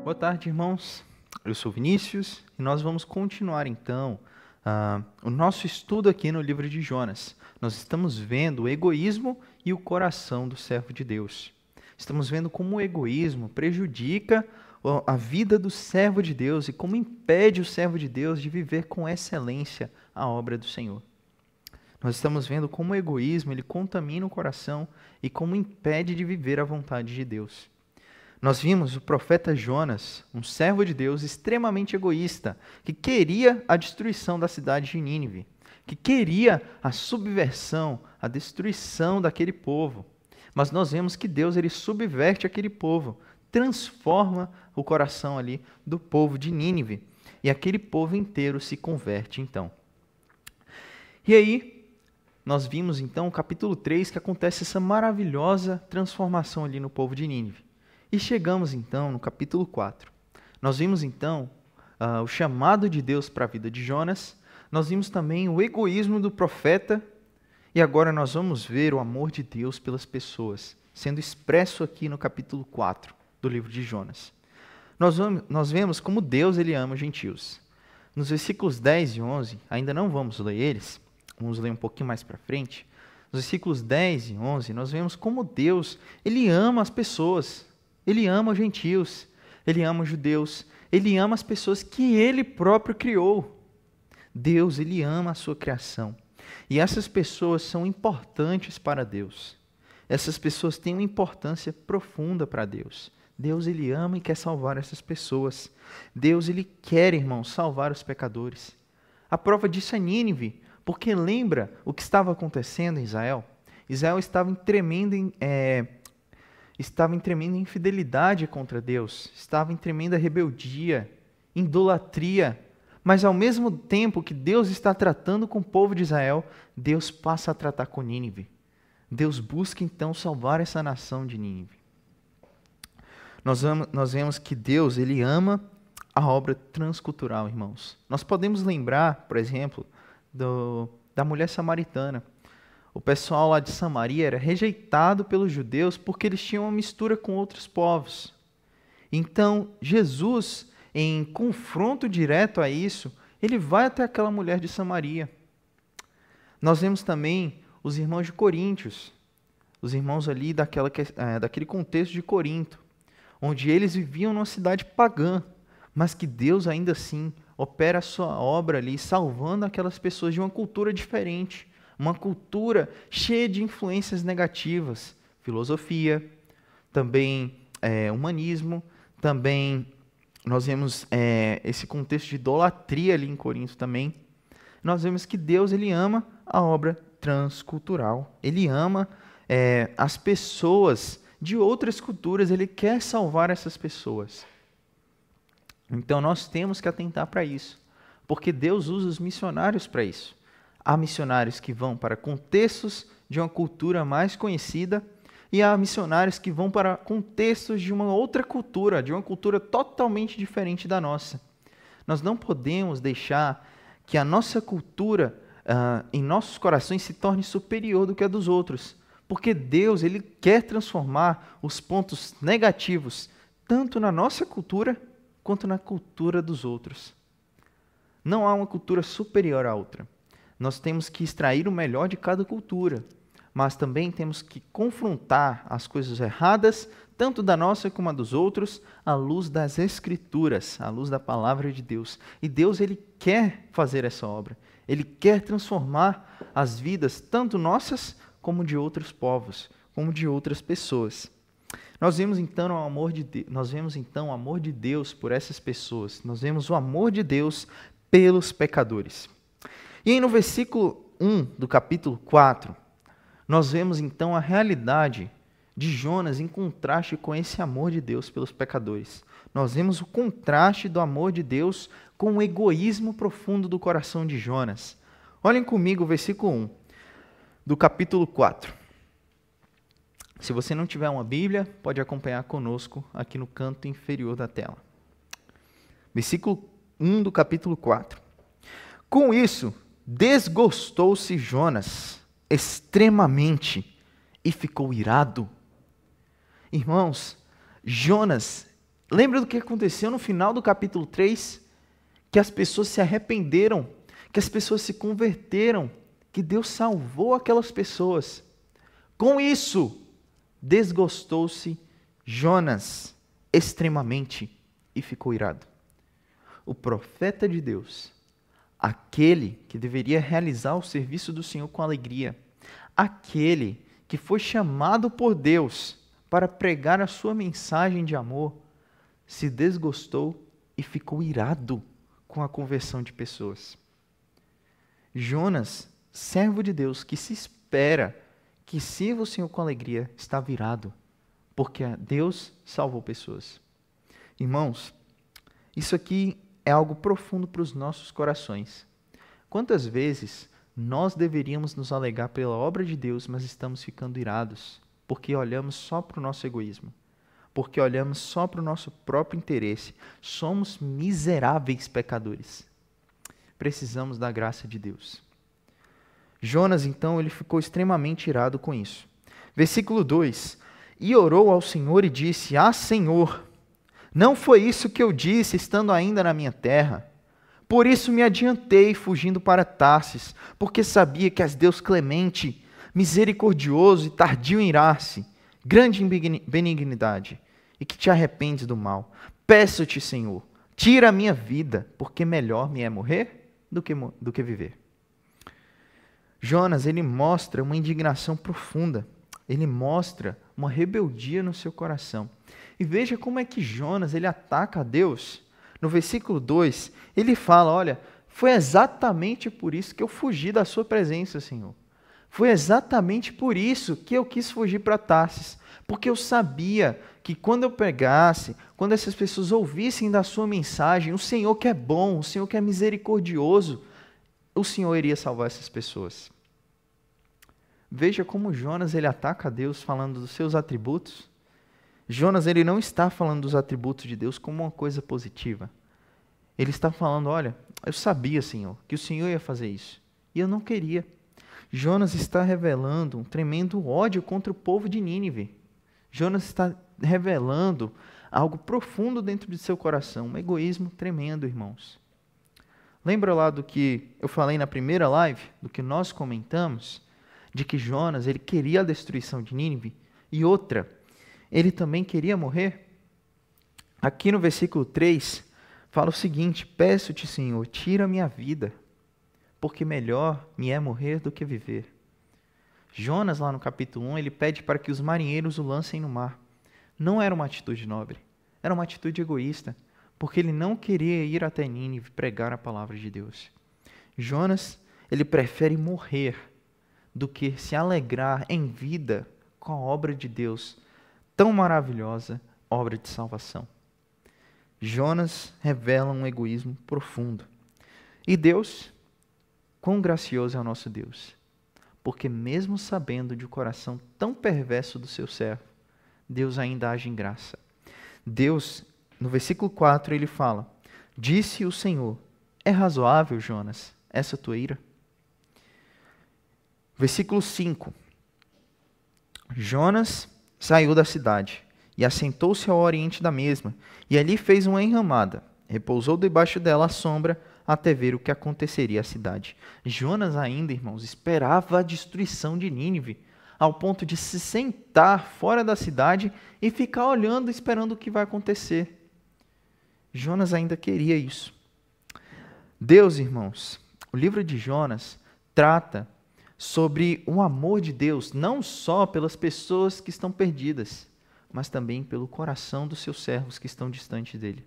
Boa tarde, irmãos. Eu sou Vinícius e nós vamos continuar então o nosso estudo aqui no livro de Jonas. Nós estamos vendo o egoísmo e o coração do servo de Deus. Estamos vendo como o egoísmo prejudica a vida do servo de Deus e como impede o servo de Deus de viver com excelência a obra do Senhor. Nós estamos vendo como o egoísmo ele contamina o coração e como impede de viver a vontade de Deus. Nós vimos o profeta Jonas, um servo de Deus extremamente egoísta, que queria a destruição da cidade de Nínive, que queria a subversão, a destruição daquele povo. Mas nós vemos que Deus ele subverte aquele povo, transforma o coração ali do povo de Nínive, e aquele povo inteiro se converte então. E aí, nós vimos então o capítulo 3 que acontece essa maravilhosa transformação ali no povo de Nínive. E chegamos então no capítulo 4. Nós vimos então o chamado de Deus para a vida de Jonas, nós vimos também o egoísmo do profeta, e agora nós vamos ver o amor de Deus pelas pessoas, sendo expresso aqui no capítulo 4 do livro de Jonas. Nós vemos como Deus ele ama os gentios. Nos versículos 10 e 11, ainda não vamos ler eles, vamos ler um pouquinho mais para frente. Nos versículos 10 e 11, nós vemos como Deus ele ama as pessoas. Ele ama os gentios, ele ama os judeus, ele ama as pessoas que ele próprio criou. Deus, ele ama a sua criação. E essas pessoas são importantes para Deus. Essas pessoas têm uma importância profunda para Deus. Deus, ele ama e quer salvar essas pessoas. Deus, ele quer, irmãos, salvar os pecadores. A prova disso é Nínive, porque lembra o que estava acontecendo em Israel? Israel estava em tremenda infidelidade contra Deus, estava em tremenda rebeldia, idolatria, mas ao mesmo tempo que Deus está tratando com o povo de Israel, Deus passa a tratar com Nínive. Deus busca então salvar essa nação de Nínive. Nós vemos que Deus ele ama a obra transcultural, irmãos. Nós podemos lembrar, por exemplo, da mulher samaritana. O pessoal lá de Samaria era rejeitado pelos judeus porque eles tinham uma mistura com outros povos. Então, Jesus, em confronto direto a isso, ele vai até aquela mulher de Samaria. Nós vemos também os irmãos de Coríntios, os irmãos ali daquele contexto de Corinto, onde eles viviam numa cidade pagã, mas que Deus ainda assim opera a sua obra ali, salvando aquelas pessoas de uma cultura diferente. Uma cultura cheia de influências negativas, filosofia, também humanismo, também nós vemos esse contexto de idolatria ali em Corinto também. Nós vemos que Deus ele ama a obra transcultural, ele ama as pessoas de outras culturas, ele quer salvar essas pessoas. Então nós temos que atentar para isso, porque Deus usa os missionários para isso. Há missionários que vão para contextos de uma cultura mais conhecida e há missionários que vão para contextos de uma outra cultura, de uma cultura totalmente diferente da nossa. Nós não podemos deixar que a nossa cultura em nossos corações se torne superior do que a dos outros, porque Deus ele quer transformar os pontos negativos tanto na nossa cultura quanto na cultura dos outros. Não há uma cultura superior à outra. Nós temos que extrair o melhor de cada cultura, mas também temos que confrontar as coisas erradas, tanto da nossa como a dos outros, à luz das Escrituras, à luz da Palavra de Deus. E Deus ele quer fazer essa obra. Ele quer transformar as vidas, tanto nossas como de outros povos, como de outras pessoas. Nós vemos então o amor de Deus por essas pessoas. Nós vemos o amor de Deus pelos pecadores. E aí no versículo 1 do capítulo 4, nós vemos então a realidade de Jonas em contraste com esse amor de Deus pelos pecadores. Nós vemos o contraste do amor de Deus com o egoísmo profundo do coração de Jonas. Olhem comigo o versículo 1 do capítulo 4. Se você não tiver uma Bíblia, pode acompanhar conosco aqui no canto inferior da tela. Versículo 1 do capítulo 4. Com isso, desgostou-se Jonas extremamente e ficou irado. Irmãos, Jonas Lembra do que aconteceu no final do capítulo 3? Que as pessoas se arrependeram, que as pessoas se converteram, que Deus salvou aquelas pessoas. Com isso, desgostou-se Jonas extremamente e ficou irado. O profeta de Deus, aquele que deveria realizar o serviço do Senhor com alegria, aquele que foi chamado por Deus para pregar a sua mensagem de amor, se desgostou e ficou irado com a conversão de pessoas. Jonas, servo de Deus, que se espera que sirva o Senhor com alegria, está virado, porque Deus salvou pessoas. Irmãos, isso aqui é algo profundo para os nossos corações. Quantas vezes nós deveríamos nos alegrar pela obra de Deus, mas estamos ficando irados, porque olhamos só para o nosso egoísmo, porque olhamos só para o nosso próprio interesse. Somos miseráveis pecadores. Precisamos da graça de Deus. Jonas, então, ele ficou extremamente irado com isso. Versículo 2. E orou ao Senhor e disse: Ah, Senhor, não foi isso que eu disse, estando ainda na minha terra. Por isso me adiantei, fugindo para Tarsis, porque sabia que és Deus clemente, misericordioso e tardio em irar-se, grande em benignidade, e que te arrependes do mal. Peço-te, Senhor, tira a minha vida, porque melhor me é morrer do que viver. Jonas, ele mostra uma indignação profunda, ele mostra uma rebeldia no seu coração. E veja como é que Jonas, ele ataca a Deus. No versículo 2, ele fala: olha, foi exatamente por isso que eu fugi da sua presença, Senhor. Foi exatamente por isso que eu quis fugir para Tarsis, porque eu sabia que quando eu pregasse, quando essas pessoas ouvissem da sua mensagem, o Senhor que é bom, o Senhor que é misericordioso, o Senhor iria salvar essas pessoas. Veja como Jonas, ele ataca a Deus falando dos seus atributos. Jonas, ele não está falando dos atributos de Deus como uma coisa positiva. Ele está falando: olha, eu sabia, Senhor, que o Senhor ia fazer isso, e eu não queria. Jonas está revelando um tremendo ódio contra o povo de Nínive. Jonas está revelando algo profundo dentro de seu coração, um egoísmo tremendo, irmãos. Lembra lá do que eu falei na primeira live, do que nós comentamos, de que Jonas, ele queria a destruição de Nínive, e outra, ele também queria morrer? Aqui no versículo 3, fala o seguinte: peço-te, Senhor, tira a minha vida, porque melhor me é morrer do que viver. Jonas, lá no capítulo 1, ele pede para que os marinheiros o lancem no mar. Não era uma atitude nobre, era uma atitude egoísta, porque ele não queria ir até Nínive pregar a palavra de Deus. Jonas, ele prefere morrer do que se alegrar em vida com a obra de Deus, tão maravilhosa, obra de salvação. Jonas revela um egoísmo profundo. E Deus, quão gracioso é o nosso Deus, porque mesmo sabendo de um coração tão perverso do seu servo, Deus ainda age em graça. Deus, no versículo 4, ele fala: disse o Senhor: é razoável, Jonas, essa tua ira? Versículo 5. Jonas saiu da cidade e assentou-se ao oriente da mesma, e ali fez uma enramada. Repousou debaixo dela à sombra, até ver o que aconteceria à cidade. Jonas ainda, irmãos, esperava a destruição de Nínive, ao ponto de se sentar fora da cidade e ficar olhando, esperando o que vai acontecer. Jonas ainda queria isso. Deus, irmãos, o livro de Jonas trata sobre o amor de Deus, não só pelas pessoas que estão perdidas, mas também pelo coração dos seus servos que estão distantes dele.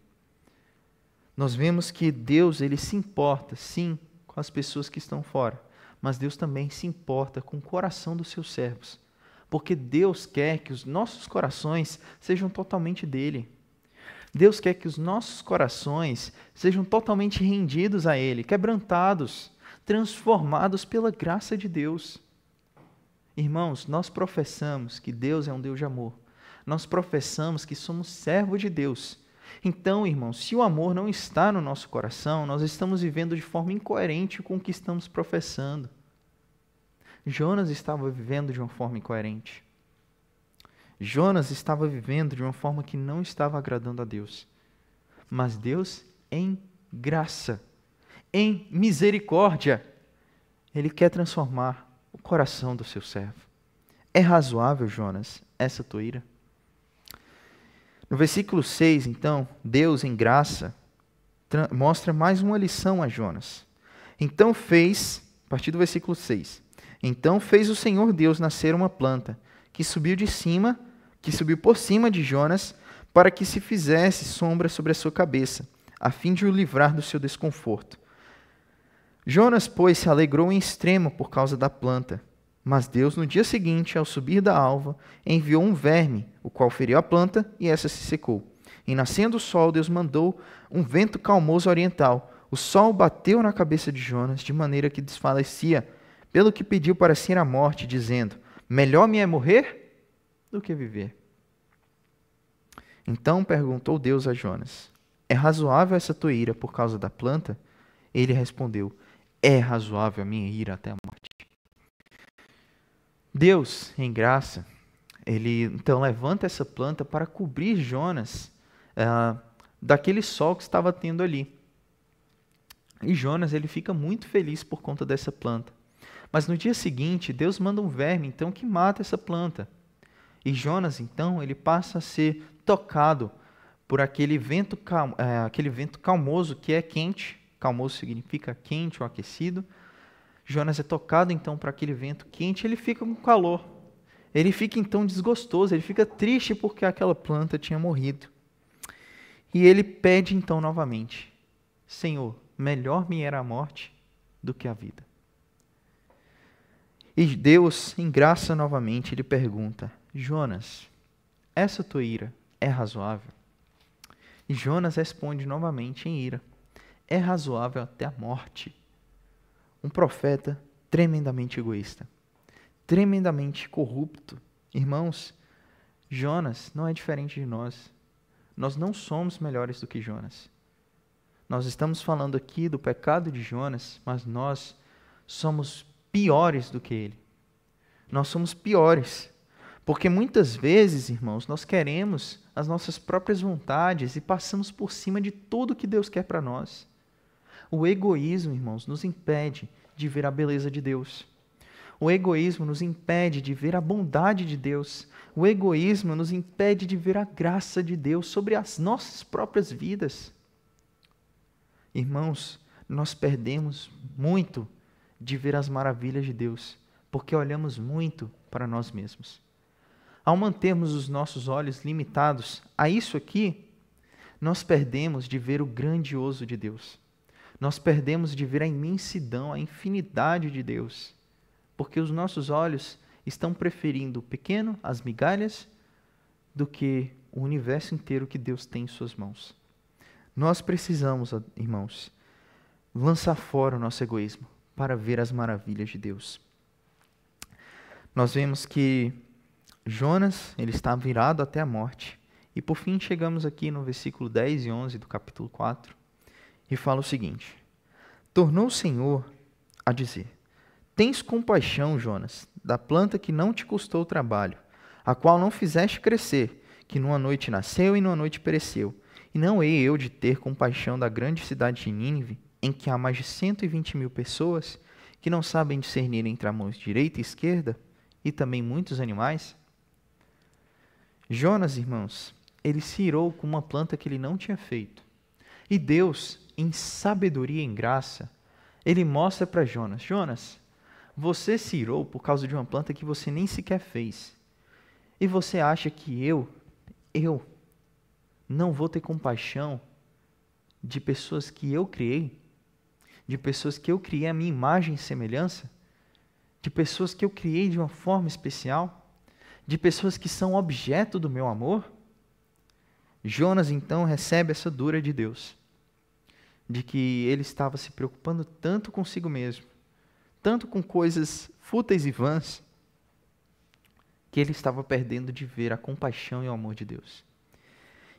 Nós vemos que Deus, ele se importa, sim, com as pessoas que estão fora, mas Deus também se importa com o coração dos seus servos, porque Deus quer que os nossos corações sejam totalmente dele. Deus quer que os nossos corações sejam totalmente rendidos a ele, quebrantados, transformados pela graça de Deus. Irmãos, nós professamos que Deus é um Deus de amor. Nós professamos que somos servos de Deus. Então, irmãos, se o amor não está no nosso coração, nós estamos vivendo de forma incoerente com o que estamos professando. Jonas estava vivendo de uma forma incoerente. Jonas estava vivendo de uma forma que não estava agradando a Deus. Mas Deus, em graça, em misericórdia, Ele quer transformar o coração do seu servo. É razoável, Jonas, essa tua ira? No versículo 6, então, Deus, em graça, mostra mais uma lição a Jonas. Então fez, a partir do versículo 6, então fez o Senhor Deus nascer uma planta, que subiu por cima de Jonas, para que se fizesse sombra sobre a sua cabeça, a fim de o livrar do seu desconforto. Jonas, pois, se alegrou em extremo por causa da planta. Mas Deus, no dia seguinte, ao subir da alva, enviou um verme, o qual feriu a planta, e essa se secou. E nascendo o sol, Deus mandou um vento calmoso oriental. O sol bateu na cabeça de Jonas, de maneira que desfalecia, pelo que pediu para si a morte, dizendo: melhor me é morrer do que viver. Então perguntou Deus a Jonas: é razoável essa tua ira por causa da planta? Ele respondeu: é razoável a minha ira até a morte. Deus, em graça, Ele então levanta essa planta para cobrir Jonas daquele sol que estava tendo ali. E Jonas, ele fica muito feliz por conta dessa planta. Mas no dia seguinte, Deus manda um verme, então, que mata essa planta. E Jonas, então, ele passa a ser tocado por aquele vento calmoso que é quente. Calmoso significa quente ou aquecido. Jonas é tocado, então, por aquele vento quente, ele fica com calor. Ele fica, então, desgostoso, ele fica triste porque aquela planta tinha morrido. E ele pede, então, novamente: Senhor, melhor me era a morte do que a vida. E Deus, em graça novamente, ele pergunta: Jonas, essa tua ira é razoável? E Jonas responde novamente em ira: é razoável até a morte. Um profeta tremendamente egoísta, tremendamente corrupto. Irmãos, Jonas não é diferente de nós. Nós não somos melhores do que Jonas. Nós estamos falando aqui do pecado de Jonas, mas nós somos piores do que ele. Nós somos piores. Porque muitas vezes, irmãos, nós queremos as nossas próprias vontades e passamos por cima de tudo que Deus quer para nós. O egoísmo, irmãos, nos impede de ver a beleza de Deus. O egoísmo nos impede de ver a bondade de Deus. O egoísmo nos impede de ver a graça de Deus sobre as nossas próprias vidas. Irmãos, nós perdemos muito de ver as maravilhas de Deus, porque olhamos muito para nós mesmos. Ao mantermos os nossos olhos limitados a isso aqui, nós perdemos de ver o grandioso de Deus. Nós perdemos de ver a imensidão, a infinidade de Deus, porque os nossos olhos estão preferindo o pequeno, as migalhas, do que o universo inteiro que Deus tem em suas mãos. Nós precisamos, irmãos, lançar fora o nosso egoísmo para ver as maravilhas de Deus. Nós vemos que Jonas, ele está virado até a morte. E por fim chegamos aqui no versículo 10 e 11 do capítulo 4, e fala o seguinte: tornou o Senhor a dizer: tens compaixão, Jonas, da planta que não te custou trabalho, a qual não fizeste crescer, que numa noite nasceu e numa noite pereceu. E não hei eu de ter compaixão da grande cidade de Nínive, em que há mais de 120.000 pessoas, que não sabem discernir entre a mão direita e esquerda, e também muitos animais? Jonas, irmãos, ele se irou com uma planta que ele não tinha feito. E Deus, em sabedoria e em graça, ele mostra para Jonas: Jonas, você se irou por causa de uma planta que você nem sequer fez. E você acha que eu não vou ter compaixão de pessoas que eu criei? De pessoas que eu criei a minha imagem e semelhança? De pessoas que eu criei de uma forma especial? De pessoas que são objeto do meu amor? Jonas, então, recebe essa dura de Deus, de que ele estava se preocupando tanto consigo mesmo, tanto com coisas fúteis e vãs, que ele estava perdendo de ver a compaixão e o amor de Deus.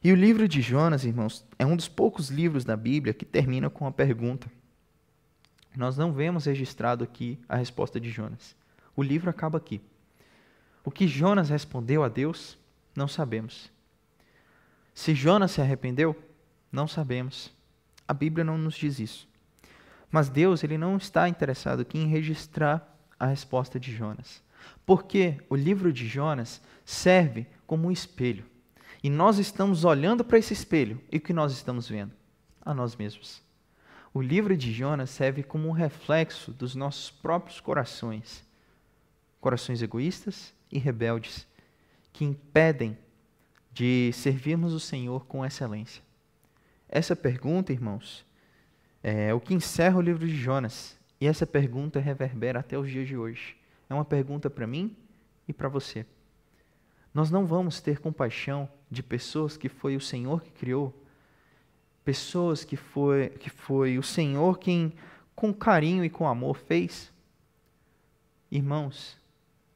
E o livro de Jonas, irmãos, é um dos poucos livros da Bíblia que termina com uma pergunta. Nós não vemos registrado aqui a resposta de Jonas. O livro acaba aqui. O que Jonas respondeu a Deus Não sabemos. Se Jonas se arrependeu? Não sabemos. A Bíblia não nos diz isso. Mas Deus, ele não está interessado aqui em registrar a resposta de Jonas. Porque o livro de Jonas serve como um espelho. E nós estamos olhando para esse espelho. E o que nós estamos vendo? A nós mesmos. O livro de Jonas serve como um reflexo dos nossos próprios corações. Corações egoístas e rebeldes, que impedem de servirmos o Senhor com excelência. Essa pergunta, irmãos, é o que encerra o livro de Jonas. E essa pergunta reverbera até os dias de hoje. É uma pergunta para mim e para você. Nós não vamos ter compaixão de pessoas que foi o Senhor que criou, pessoas que foi o Senhor quem, com carinho e com amor, fez? Irmãos,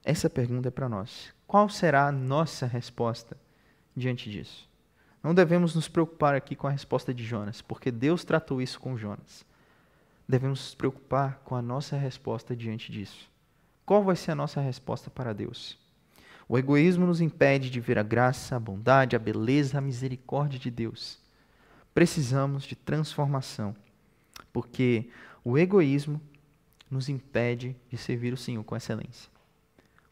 essa pergunta é para nós. Qual será a nossa resposta diante disso? Não devemos nos preocupar aqui com a resposta de Jonas, porque Deus tratou isso com Jonas. Devemos nos preocupar com a nossa resposta diante disso. Qual vai ser a nossa resposta para Deus? O egoísmo nos impede de ver a graça, a bondade, a beleza, a misericórdia de Deus. Precisamos de transformação, porque o egoísmo nos impede de servir o Senhor com excelência.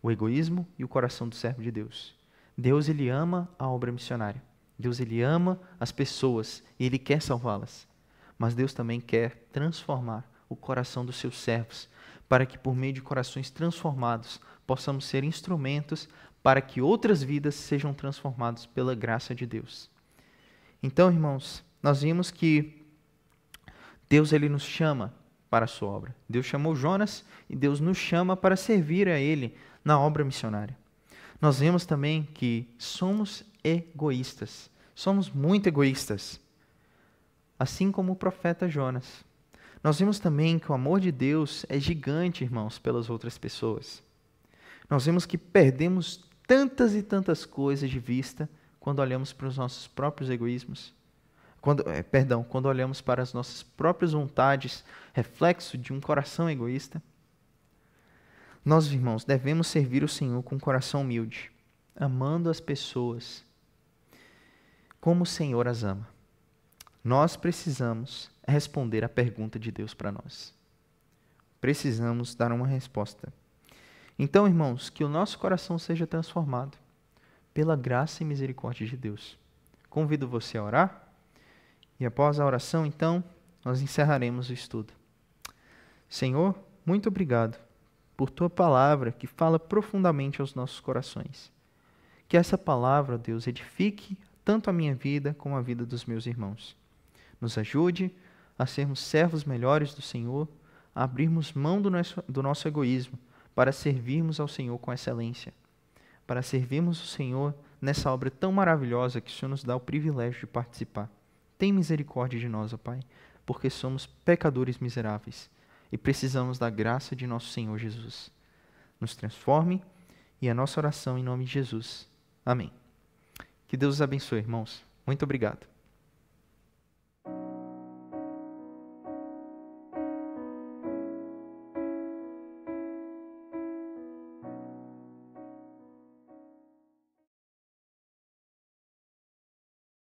O egoísmo e o coração do servo de Deus. Deus, ele ama a obra missionária. Deus, ele ama as pessoas e ele quer salvá-las. Mas Deus também quer transformar o coração dos seus servos, para que por meio de corações transformados possamos ser instrumentos para que outras vidas sejam transformadas pela graça de Deus. Então, irmãos, nós vimos que Deus, ele nos chama para a sua obra. Deus chamou Jonas e Deus nos chama para servir a ele na obra missionária. Nós vemos também que somos egoístas. Somos muito egoístas. Assim como o profeta Jonas. Nós vemos também que o amor de Deus é gigante, irmãos, pelas outras pessoas. Nós vemos que perdemos tantas e tantas coisas de vista quando olhamos para os nossos próprios egoísmos. Quando olhamos para as nossas próprias vontades, reflexo de um coração egoísta. Nós, irmãos, devemos servir o Senhor com um coração humilde, amando as pessoas como o Senhor as ama. Nós precisamos responder à pergunta de Deus para nós. Precisamos dar uma resposta. Então, irmãos, que o nosso coração seja transformado pela graça e misericórdia de Deus. Convido você a orar e após a oração, então, nós encerraremos o estudo. Senhor, muito obrigado por tua palavra que fala profundamente aos nossos corações. Que essa palavra, Deus, edifique tanto a minha vida como a vida dos meus irmãos. Nos ajude a sermos servos melhores do Senhor, a abrirmos mão do nosso egoísmo para servirmos ao Senhor com excelência, para servirmos o Senhor nessa obra tão maravilhosa que o Senhor nos dá o privilégio de participar. Tem misericórdia de nós, ó Pai, porque somos pecadores miseráveis e precisamos da graça de nosso Senhor Jesus. Nos transforme e a nossa oração em nome de Jesus. Amém. Que Deus os abençoe, irmãos. Muito obrigado.